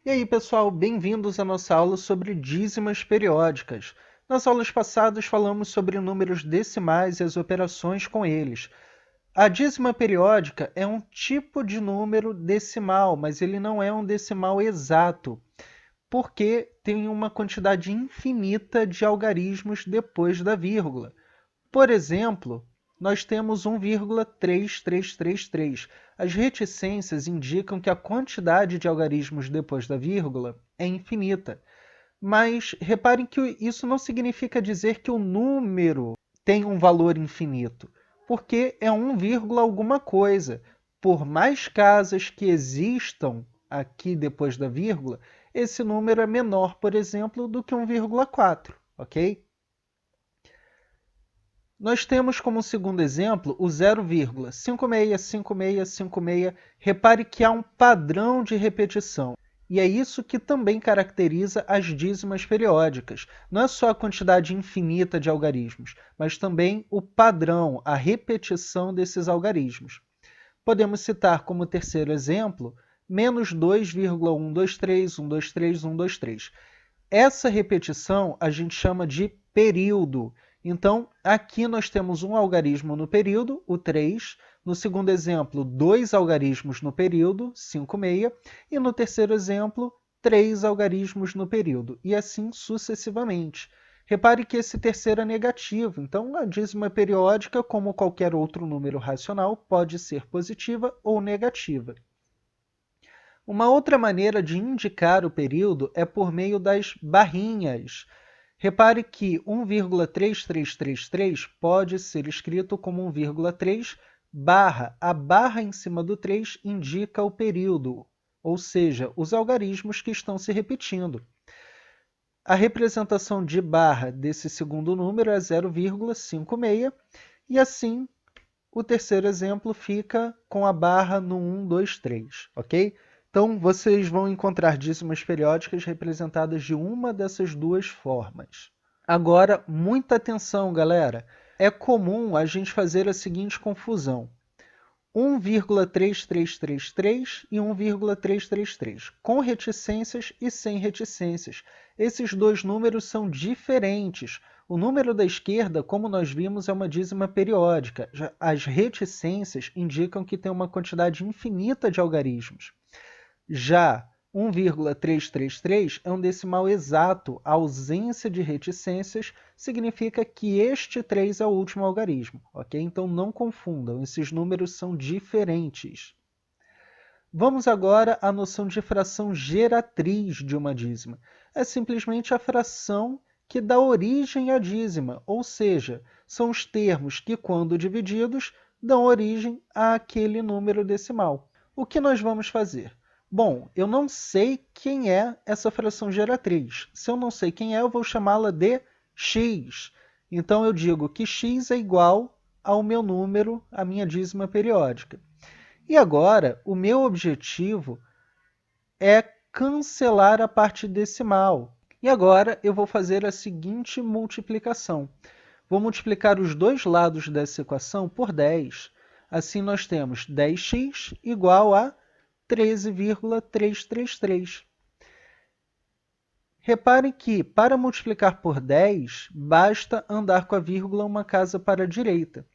E aí, pessoal, bem-vindos à nossa aula sobre dízimas periódicas. Nas aulas passadas falamos sobre números decimais e as operações com eles. A dízima periódica é um tipo de número decimal, mas ele não é um decimal exato, porque tem uma quantidade infinita de algarismos depois da vírgula. Por exemplo, nós temos 1,3333. As reticências indicam que a quantidade de algarismos depois da vírgula é infinita. Mas reparem que isso não significa dizer que o número tem um valor infinito, porque é 1, alguma coisa. Por mais casas que existam aqui depois da vírgula, esse número é menor, por exemplo, do que 1,4, ok? Nós temos como segundo exemplo o 0,565656. Repare que há um padrão de repetição. E é isso que também caracteriza as dízimas periódicas. Não é só a quantidade infinita de algarismos, mas também o padrão, a repetição desses algarismos. Podemos citar como terceiro exemplo, menos 2,123123. Essa repetição a gente chama de período. Então, aqui nós temos um algarismo no período, o 3. No segundo exemplo, 2 algarismos no período, 5,6. E no terceiro exemplo, 3 algarismos no período. E assim sucessivamente. Repare que esse terceiro é negativo. Então, a dízima periódica, como qualquer outro número racional, pode ser positiva ou negativa. Uma outra maneira de indicar o período é por meio das barrinhas. Repare que 1,3333 pode ser escrito como 1,3 barra. A barra em cima do 3 indica o período, ou seja, os algarismos que estão se repetindo. A representação de barra desse segundo número é 0,56, e assim o terceiro exemplo fica com a barra no 1, 2, 3, ok? Então, vocês vão encontrar dízimas periódicas representadas de uma dessas duas formas. Agora, muita atenção, galera! É comum a gente fazer a seguinte confusão. 1,3333 e 1,333, com reticências e sem reticências. Esses dois números são diferentes. O número da esquerda, como nós vimos, é uma dízima periódica. As reticências indicam que tem uma quantidade infinita de algarismos. Já 1,333 é um decimal exato. A ausência de reticências significa que este 3 é o último algarismo, ok? Então não confundam, esses números são diferentes. Vamos agora à noção de fração geratriz de uma dízima. É simplesmente a fração que dá origem à dízima, ou seja, são os termos que, quando divididos, dão origem àquele número decimal. O que nós vamos fazer? Bom, eu não sei quem é essa fração geratriz. Se eu não sei quem é, eu vou chamá-la de x. Então, eu digo que x é igual ao meu número, a minha dízima periódica. E agora, o meu objetivo é cancelar a parte decimal. E agora, eu vou fazer a seguinte multiplicação. Vou multiplicar os dois lados dessa equação por 10. Assim, nós temos 10x igual a 13,333. Reparem que, para multiplicar por 10, basta andar com a vírgula uma casa para a direita.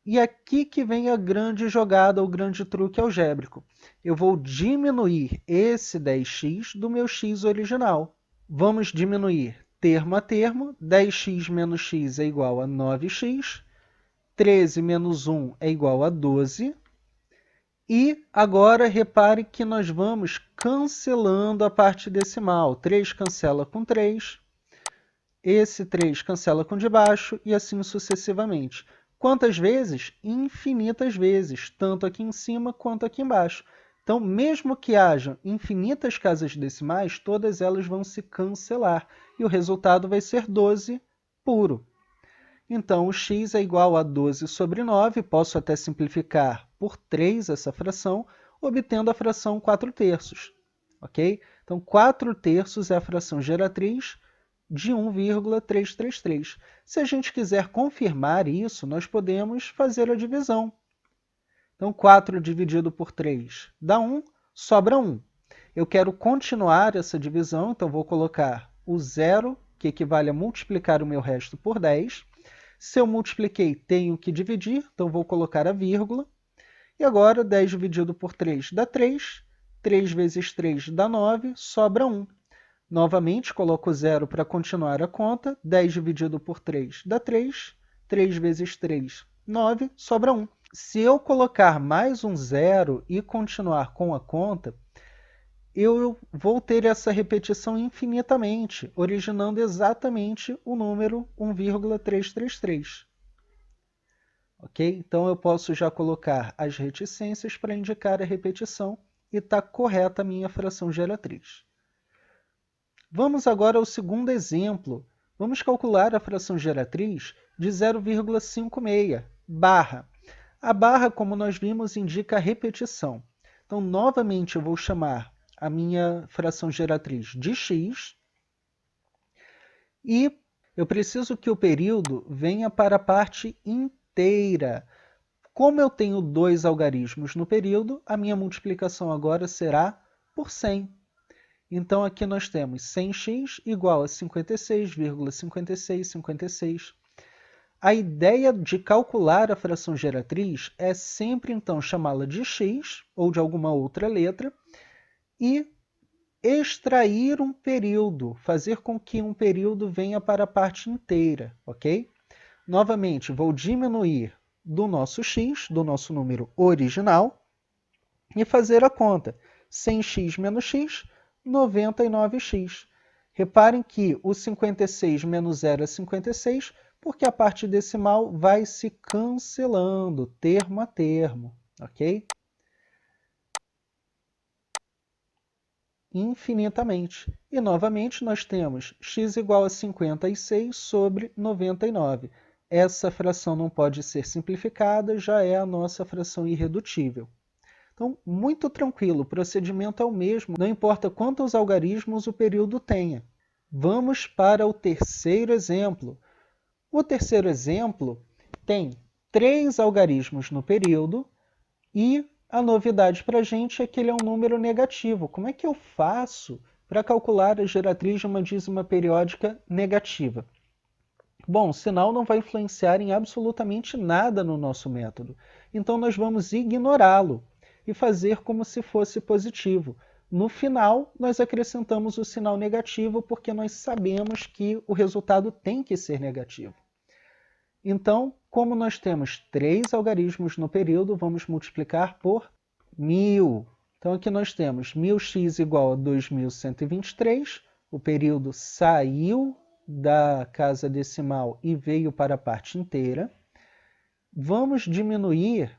E aqui que vem a grande jogada, o grande truque algébrico. Eu vou diminuir esse 10x do meu x original. Vamos diminuir termo a termo. 10x menos x é igual a 9x. 13 menos 1 é igual a 12. E agora, repare que nós vamos cancelando a parte decimal. 3 cancela com 3, esse 3 cancela com de baixo e assim sucessivamente. Quantas vezes? Infinitas vezes, tanto aqui em cima quanto aqui embaixo. Então, mesmo que hajam infinitas casas decimais, todas elas vão se cancelar e o resultado vai ser 12 puro. Então, o x é igual a 12 sobre 9, posso até simplificar por 3 essa fração, obtendo a fração 4 terços. Ok? Então, 4 terços é a fração geratriz de 1,333. Se a gente quiser confirmar isso, nós podemos fazer a divisão. Então, 4 dividido por 3 dá 1, sobra 1. Eu quero continuar essa divisão, então vou colocar o 0, que equivale a multiplicar o meu resto por 10. Se eu multipliquei, tenho que dividir, então vou colocar a vírgula. E agora, 10 dividido por 3 dá 3. 3 vezes 3 dá 9, sobra 1. Novamente, coloco 0 para continuar a conta. 10 dividido por 3 dá 3. 3 vezes 3, 9, sobra 1. Se eu colocar mais um 0 e continuar com a conta, eu vou ter essa repetição infinitamente, originando exatamente o número 1,333. Ok? Então, eu posso já colocar as reticências para indicar a repetição e está correta a minha fração geratriz. Vamos agora ao segundo exemplo. Vamos calcular a fração geratriz de 0,56, barra. A barra, como nós vimos, indica a repetição. Então, novamente, eu vou chamar a minha fração geratriz de x e eu preciso que o período venha para a parte inteira. Como eu tenho 2 algarismos no período, a minha multiplicação agora será por 100. Então, aqui nós temos 100x igual a 56,5656. A ideia de calcular a fração geratriz é sempre, então, chamá-la de x, ou de alguma outra letra, e extrair um período, fazer com que um período venha para a parte inteira, ok? Novamente, vou diminuir do nosso x, do nosso número original, e fazer a conta. 100x menos x, 99x. Reparem que o 56 menos 0 é 56, porque a parte decimal vai se cancelando, termo a termo, ok? Infinitamente. E, novamente, nós temos x igual a 56 sobre 99. Essa fração não pode ser simplificada, já é a nossa fração irredutível. Então, muito tranquilo, o procedimento é o mesmo, não importa quantos algarismos o período tenha. Vamos para o terceiro exemplo. O terceiro exemplo tem 3 algarismos no período e a novidade para a gente é que ele é um número negativo. Como é que eu faço para calcular a geratriz de uma dízima periódica negativa? Bom, o sinal não vai influenciar em absolutamente nada no nosso método, então nós vamos ignorá-lo e fazer como se fosse positivo. No final, nós acrescentamos o sinal negativo porque nós sabemos que o resultado tem que ser negativo. Então, como nós temos 3 algarismos no período, vamos multiplicar por 1000. Então, aqui nós temos 1000x igual a 2123. O período saiu da casa decimal e veio para a parte inteira. Vamos diminuir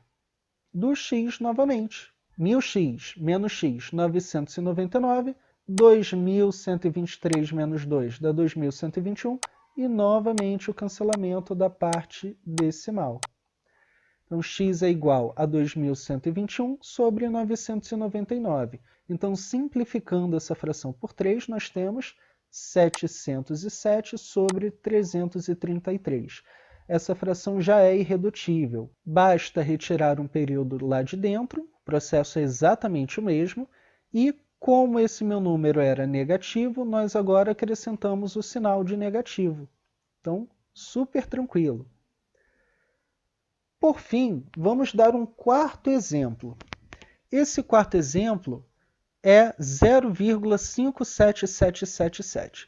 do x novamente. 1000x menos x, 999. 2123 menos 2 dá 2121. E, novamente, o cancelamento da parte decimal. Então, x é igual a 2121 sobre 999. Então, simplificando essa fração por 3, nós temos 707 sobre 333. Essa fração já é irredutível. Basta retirar um período lá de dentro, o processo é exatamente o mesmo, e como esse meu número era negativo, nós agora acrescentamos o sinal de negativo. Então, super tranquilo. Por fim, vamos dar um quarto exemplo. Esse quarto exemplo é 0,57777.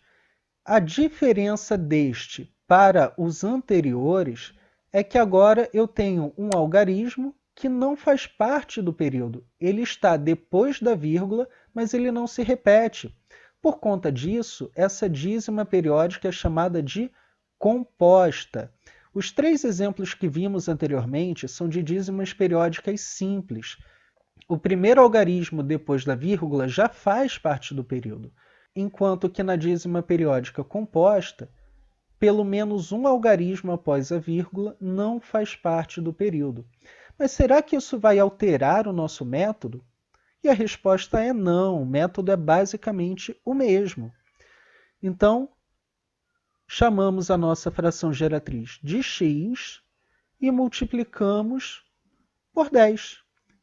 A diferença deste para os anteriores é que agora eu tenho um algarismo que não faz parte do período. Ele está depois da vírgula, mas ele não se repete. Por conta disso, essa dízima periódica é chamada de composta. Os 3 exemplos que vimos anteriormente são de dízimas periódicas simples. O primeiro algarismo depois da vírgula já faz parte do período, enquanto que na dízima periódica composta, pelo menos um algarismo após a vírgula não faz parte do período. Mas será que isso vai alterar o nosso método? E a resposta é não, o método é basicamente o mesmo. Então, chamamos a nossa fração geratriz de x e multiplicamos por 10.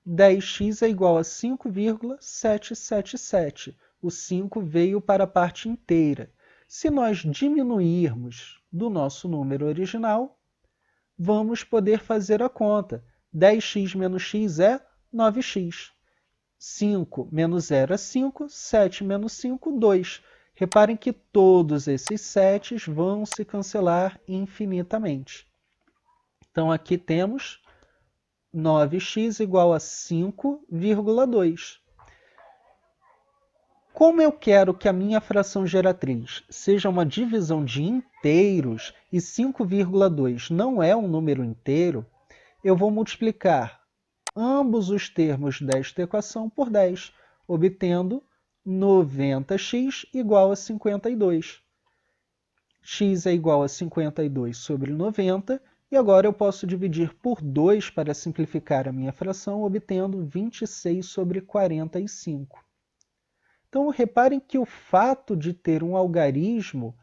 10x é igual a 5,777. O 5 veio para a parte inteira. Se nós diminuirmos do nosso número original, vamos poder fazer a conta. 10x menos x é 9x. 5 menos 0 é 5, 7 menos 5, 2. Reparem que todos esses 7 vão se cancelar infinitamente. Então, aqui temos 9x igual a 5,2. Como eu quero que a minha fração geratriz seja uma divisão de inteiros e 5,2 não é um número inteiro, eu vou multiplicar ambos os termos desta equação por 10, obtendo 90x igual a 52. X é igual a 52 sobre 90, e agora eu posso dividir por 2 para simplificar a minha fração, obtendo 26 sobre 45. Então, reparem que o fato de ter um algarismo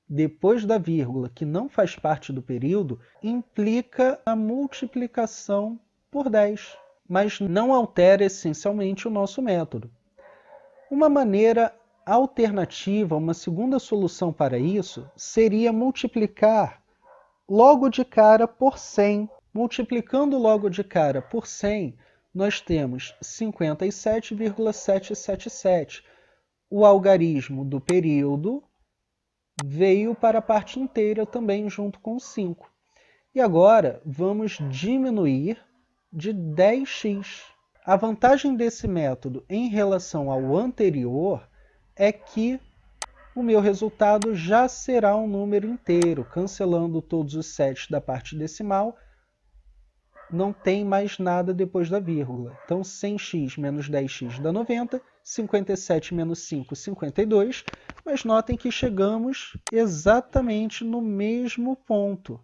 depois da vírgula, que não faz parte do período, implica a multiplicação por 10, mas não altera essencialmente o nosso método. Uma maneira alternativa, uma segunda solução para isso, seria multiplicar logo de cara por 100. Multiplicando logo de cara por 100, nós temos 57,777. O algarismo do período veio para a parte inteira também junto com 5. E agora vamos diminuir de 10x. A vantagem desse método em relação ao anterior é que o meu resultado já será um número inteiro. Cancelando todos os 7 da parte decimal, não tem mais nada depois da vírgula. Então, 100x menos 10x dá 90, 57 menos 5, 52. Mas notem que chegamos exatamente no mesmo ponto.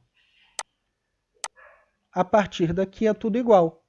A partir daqui é tudo igual.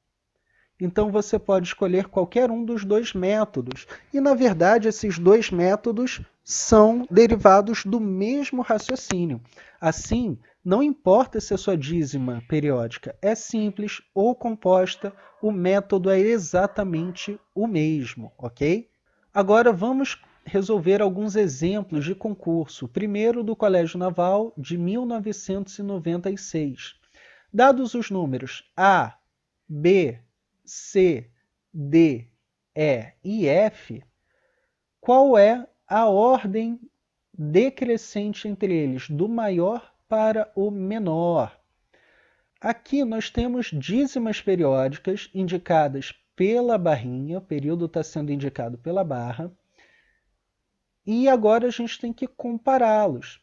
Então, você pode escolher qualquer um dos dois métodos. E, na verdade, esses dois métodos são derivados do mesmo raciocínio. Assim, não importa se a sua dízima periódica é simples ou composta, o método é exatamente o mesmo, ok? Agora, vamos resolver alguns exemplos de concurso. O primeiro do Colégio Naval, de 1996. Dados os números A, B, C, D, E e F, qual é a ordem decrescente entre eles, do maior para o menor? Aqui nós temos dízimas periódicas indicadas pela barrinha, o período está sendo indicado pela barra, e agora a gente tem que compará-los.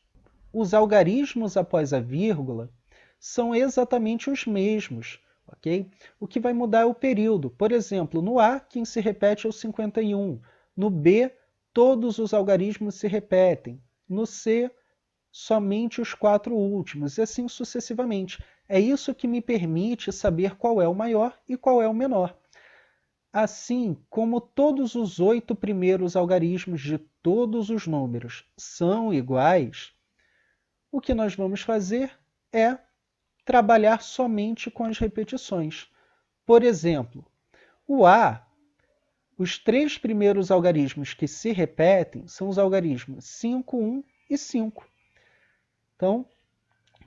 Os algarismos após a vírgula são exatamente os mesmos. Okay? O que vai mudar é o período. Por exemplo, no A, quem se repete é o 51. No B, todos os algarismos se repetem. No C, somente os 4 últimos, e assim sucessivamente. É isso que me permite saber qual é o maior e qual é o menor. Assim, como todos os 8 primeiros algarismos de todos os números são iguais, o que nós vamos fazer é trabalhar somente com as repetições. Por exemplo, o A, os 3 primeiros algarismos que se repetem são os algarismos 5, 1 e 5. Então,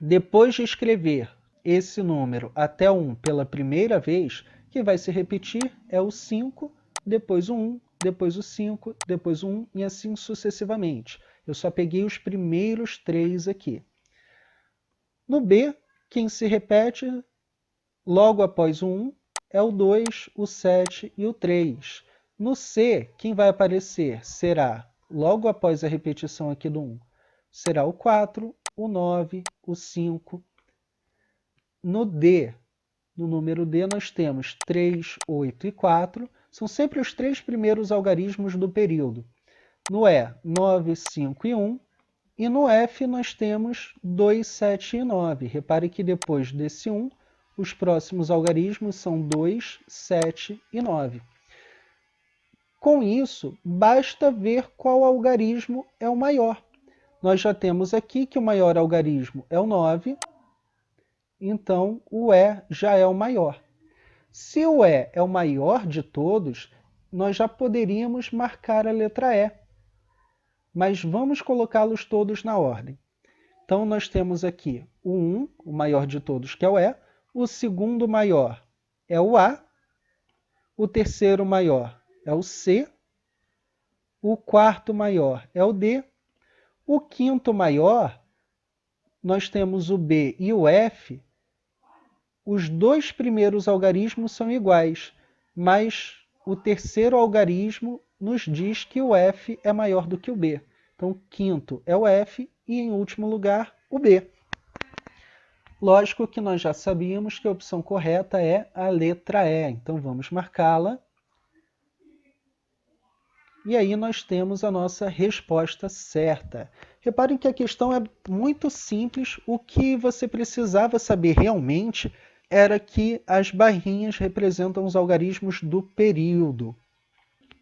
depois de escrever esse número até o 1 pela primeira vez, que vai se repetir é o 5, depois o 1, depois o 5, depois o 1 e assim sucessivamente. Eu só peguei os primeiros 3 aqui. No B, quem se repete logo após o 1 é o 2, o 7 e o 3. No C, quem vai aparecer será, logo após a repetição aqui do 1, será o 4, o 9, o 5. No D, no número D, nós temos 3, 8 e 4. São sempre os 3 primeiros algarismos do período. No E, 9, 5 e 1. E no F nós temos 2, 7 e 9. Repare que depois desse 1, os próximos algarismos são 2, 7 e 9. Com isso, basta ver qual algarismo é o maior. Nós já temos aqui que o maior algarismo é o 9, então o E já é o maior. Se o E é o maior de todos, nós já poderíamos marcar a letra E, mas vamos colocá-los todos na ordem. Então, nós temos aqui o 1, o maior de todos, que é o E, o segundo maior é o A, o terceiro maior é o C, o quarto maior é o D, o quinto maior, nós temos o B e o F. Os dois primeiros algarismos são iguais, mas o terceiro algarismo nos diz que o F é maior do que o B. Então, o quinto é o F e, em último lugar, o B. Lógico que nós já sabíamos que a opção correta é a letra E, então vamos marcá-la. E aí nós temos a nossa resposta certa. Reparem que a questão é muito simples, o que você precisava saber realmente era que as barrinhas representam os algarismos do período.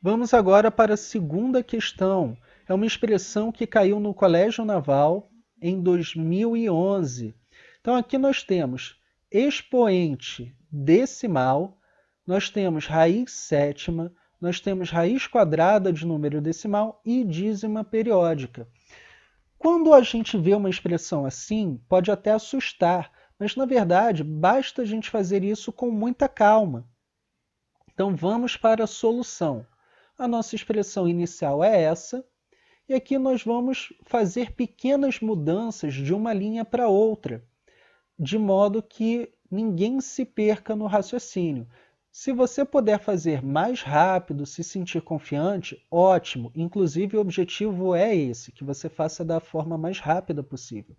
Vamos agora para a segunda questão. É uma expressão que caiu no Colégio Naval em 2011. Então aqui nós temos expoente decimal, nós temos raiz sétima, nós temos raiz quadrada de número decimal e dízima periódica. Quando a gente vê uma expressão assim, pode até assustar, mas na verdade basta a gente fazer isso com muita calma. Então vamos para a solução. A nossa expressão inicial é essa, e aqui nós vamos fazer pequenas mudanças de uma linha para outra, de modo que ninguém se perca no raciocínio. Se você puder fazer mais rápido, se sentir confiante, ótimo. Inclusive, o objetivo é esse, que você faça da forma mais rápida possível.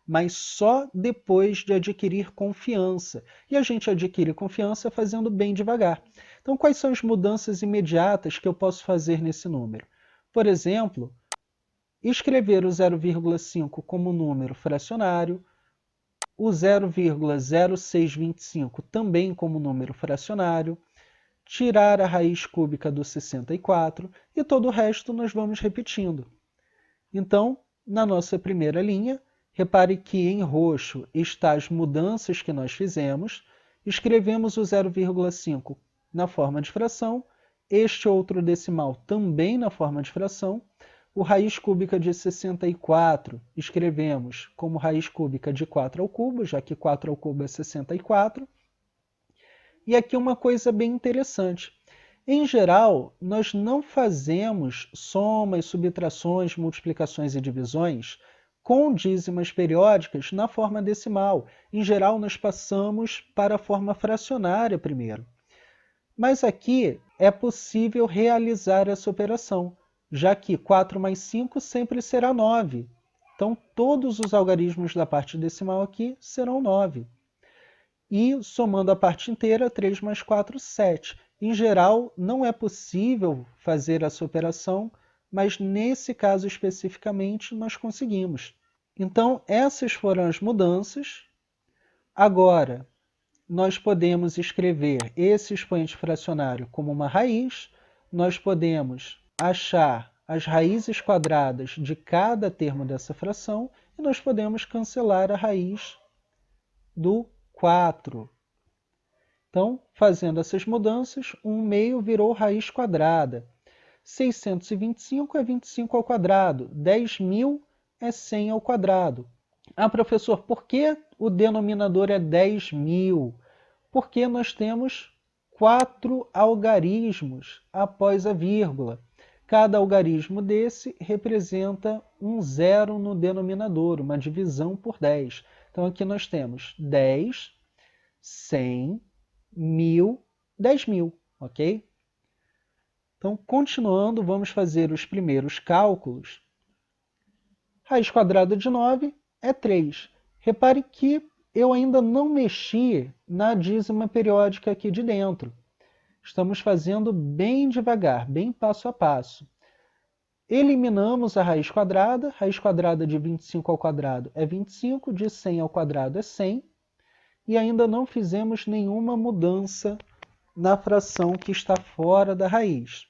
Mas só depois de adquirir confiança. E a gente adquire confiança fazendo bem devagar. Então, quais são as mudanças imediatas que eu posso fazer nesse número? Por exemplo, escrever o 0,5 como número fracionário, o 0,0625 também como número fracionário, tirar a raiz cúbica do 64 e todo o resto nós vamos repetindo. Então, na nossa primeira linha, repare que em roxo está as mudanças que nós fizemos, escrevemos o 0,5 na forma de fração, este outro decimal também na forma de fração, o raiz cúbica de 64 escrevemos como raiz cúbica de 4 ao cubo, já que 4 ao cubo é 64. E aqui uma coisa bem interessante. Em geral, nós não fazemos somas, subtrações, multiplicações e divisões com dízimas periódicas na forma decimal. Em geral, nós passamos para a forma fracionária primeiro. Mas aqui é possível realizar essa operação, já que 4 mais 5 sempre será 9. Então, todos os algarismos da parte decimal aqui serão 9. E, somando a parte inteira, 3 mais 4, 7. Em geral, não é possível fazer essa operação, mas nesse caso especificamente, nós conseguimos. Então, essas foram as mudanças. Agora, nós podemos escrever esse expoente fracionário como uma raiz, nós podemos achar as raízes quadradas de cada termo dessa fração e nós podemos cancelar a raiz do 4. Então, fazendo essas mudanças, 1/2 virou raiz quadrada. 625 é 25 ao quadrado. 10.000 é 100 ao quadrado. Ah, professor, por que o denominador é 10.000? Porque nós temos 4 algarismos após a vírgula. Cada algarismo desse representa um zero no denominador, uma divisão por 10. Então aqui nós temos 10, 100, 1.000, 10.000, ok? Então, continuando, vamos fazer os primeiros cálculos. Raiz quadrada de 9 é 3. Repare que eu ainda não mexi na dízima periódica aqui de dentro. Estamos fazendo bem devagar, bem passo a passo. Eliminamos a raiz quadrada de 25 ao quadrado é 25, de 100 ao quadrado é 100, e ainda não fizemos nenhuma mudança na fração que está fora da raiz.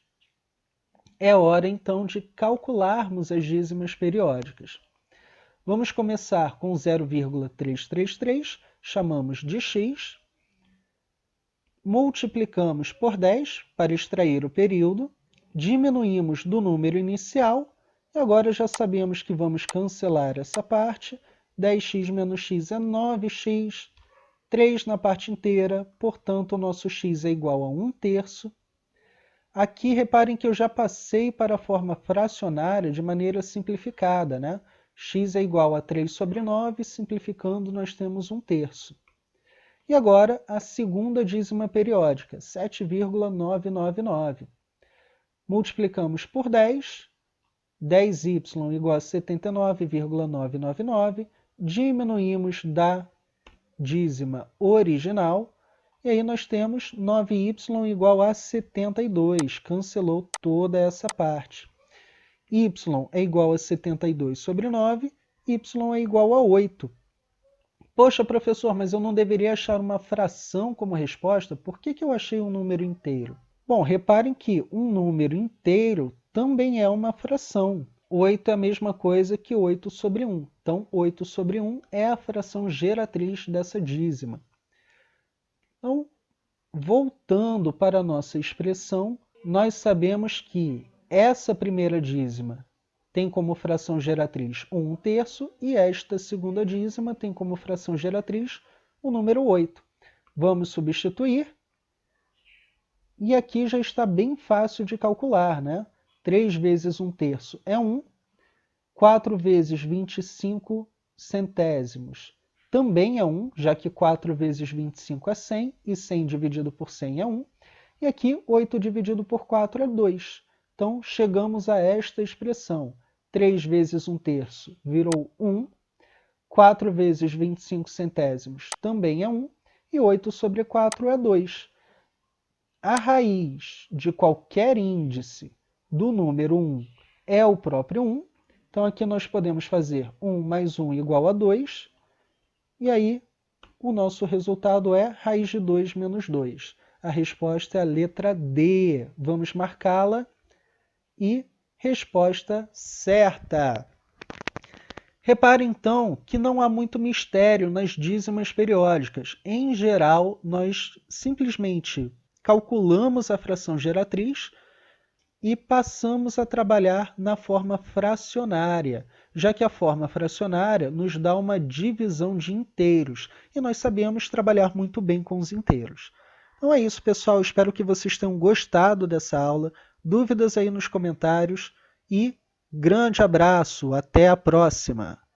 É hora, então, de calcularmos as dízimas periódicas. Vamos começar com 0,333, chamamos de x. multiplicamos por 10 para extrair o período, diminuímos do número inicial, e agora já sabemos que vamos cancelar essa parte. 10x menos x é 9x, 3 na parte inteira, portanto o nosso x é igual a 1/3. Aqui reparem que eu já passei para a forma fracionária de maneira simplificada, né? X é igual a 3 sobre 9, simplificando nós temos 1/3. E agora a segunda dízima periódica, 7,999. Multiplicamos por 10, 10y igual a 79,999, diminuímos da dízima original, e aí nós temos 9y igual a 72, cancelou toda essa parte. Y é igual a 72 sobre 9, y é igual a 8. Poxa, professor, mas eu não deveria achar uma fração como resposta? Por que eu achei um número inteiro? Bom, reparem que um número inteiro também é uma fração. 8 é a mesma coisa que 8 sobre 1. Então, 8 sobre 1 é a fração geratriz dessa dízima. Então, voltando para a nossa expressão, nós sabemos que essa primeira dízima tem como fração geratriz o 1/3 e esta segunda dízima tem como fração geratriz o número 8. Vamos substituir. E aqui já está bem fácil de calcular, né? 3 vezes 1/3 é 1. 4 vezes 25 centésimos também é 1, já que 4 vezes 25 é 100, e 100 dividido por 100 é 1. E aqui, 8 dividido por 4 é 2. Então, chegamos a esta expressão. 3 vezes 1/3 virou 1. 4 vezes 25 centésimos também é 1. E 8 sobre 4 é 2. A raiz de qualquer índice do número 1 é o próprio 1. Então, aqui nós podemos fazer 1 mais 1 igual a 2. E aí, o nosso resultado é raiz de 2 menos 2. A resposta é a letra D. Vamos marcá-la. E resposta certa. Repare, então, que não há muito mistério nas dízimas periódicas. Em geral, nós simplesmente calculamos a fração geratriz e passamos a trabalhar na forma fracionária, já que a forma fracionária nos dá uma divisão de inteiros, e nós sabemos trabalhar muito bem com os inteiros. Então é isso, pessoal. Espero que vocês tenham gostado dessa aula. Dúvidas aí nos comentários e grande abraço. Até a próxima!